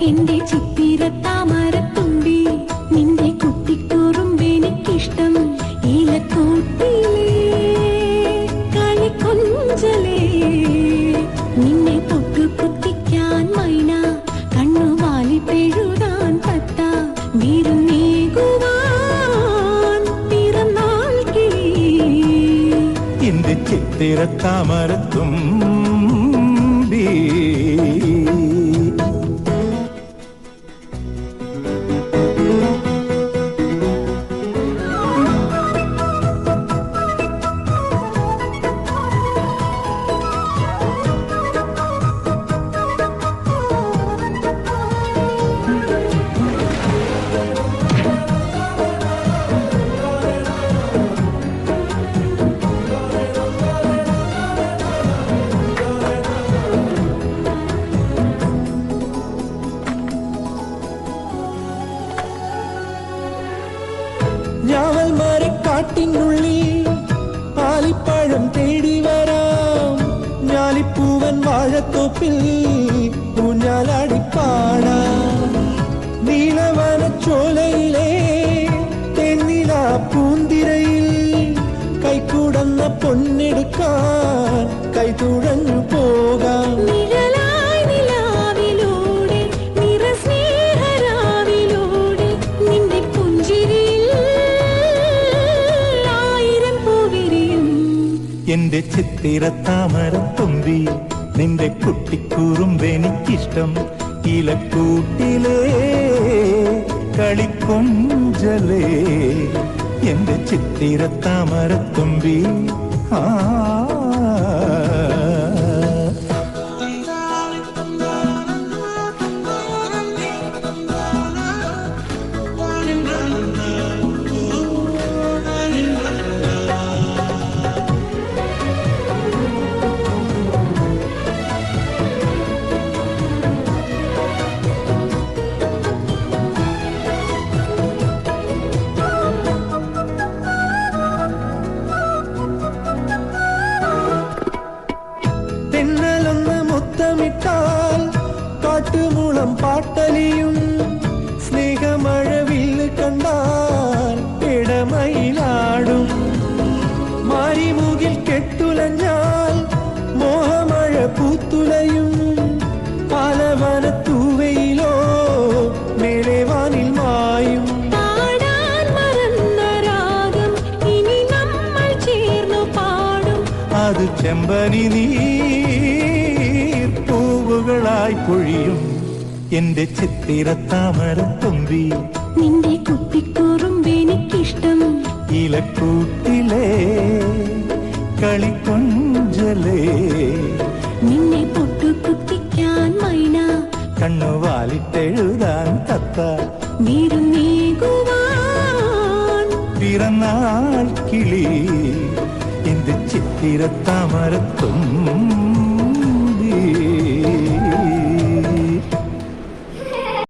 എന്റെ ചിത്തിരത്താമരത്തുമ്പി നിന്റെ കുട്ടിക്കുറുമ്പെനിക്കിഷ്ടം ഈലക്കൂട്ടിലേ കളിക്കൊഞ്ചലേ നിന്നെ തൊട്ടു കുത്തിക്കാൻ മൈന കണ്ണുവാലി പെഴുതാൻ തത്ത വിരുന്നേകുവാൻ പിറന്നാൾ കിളി എന്റെ ചിത്തിരത്താമരത്തുമ്പി ഞാവൽ മരക്കാട്ടിനുള്ളിൽ ആലിപ്പഴം തേടി വരാം ഞാലിപ്പൂവൻ വാഴത്തോപ്പിൽ ഊഞ്ഞാലാടിപ്പാടാം നീലവനച്ചോലയിലെ തെന്നില പൂന്തിരയിൽ കൈക്കൂടന്ന പൊന്നെടുക്കാൻ കൈതുഴഞ്ഞു പോകാം എന്റെ ചിത്തിരത്താമരത്തുമ്പി നിന്റെ കുട്ടിക്കുറുമ്പെനിക്കിഷ്ടം ഇലക്കൂട്ടിലേ കളിക്കൊഞ്ചലേ എന്റെ ചിത്തിരത്താമരത്തുമ്പി ആ മുത്തമിട്ടാൽ കാട്ടുമുളം പാട്ടലിയും സ്നേഹമഴവിൽ കണ്ടാൽ ഇടമയിലാടും മാരിമുകിൽ കെട്ടുലഞ്ഞാൽ മോഹമഴ പൂത്തുലയും പാലവനത്തൂവയിലോ മേലെ വാനിൽ മായും അത് ചെമ്പനി നീ പൂവുകളായി പൊഴിയും എന്റെ ചിത്തിരത്താമരത്തുമ്പി നിന്റെ കുട്ടിക്കുറുമ്പെനിക്കിഷ്ടം ഇലക്കൂട്ടിലേ കളിക്കൊഞ്ചലേ നിന്നെ പൊട്ടു കുത്തിക്കാൻ മൈന കണ്ണുവാലിട്ടെഴുതാൻ തത്ത വിരുന്നേകുവാൻ പിറന്നാൾ കിളി എന്റെ ചിത്തിരത്താമരത്തുമ്പി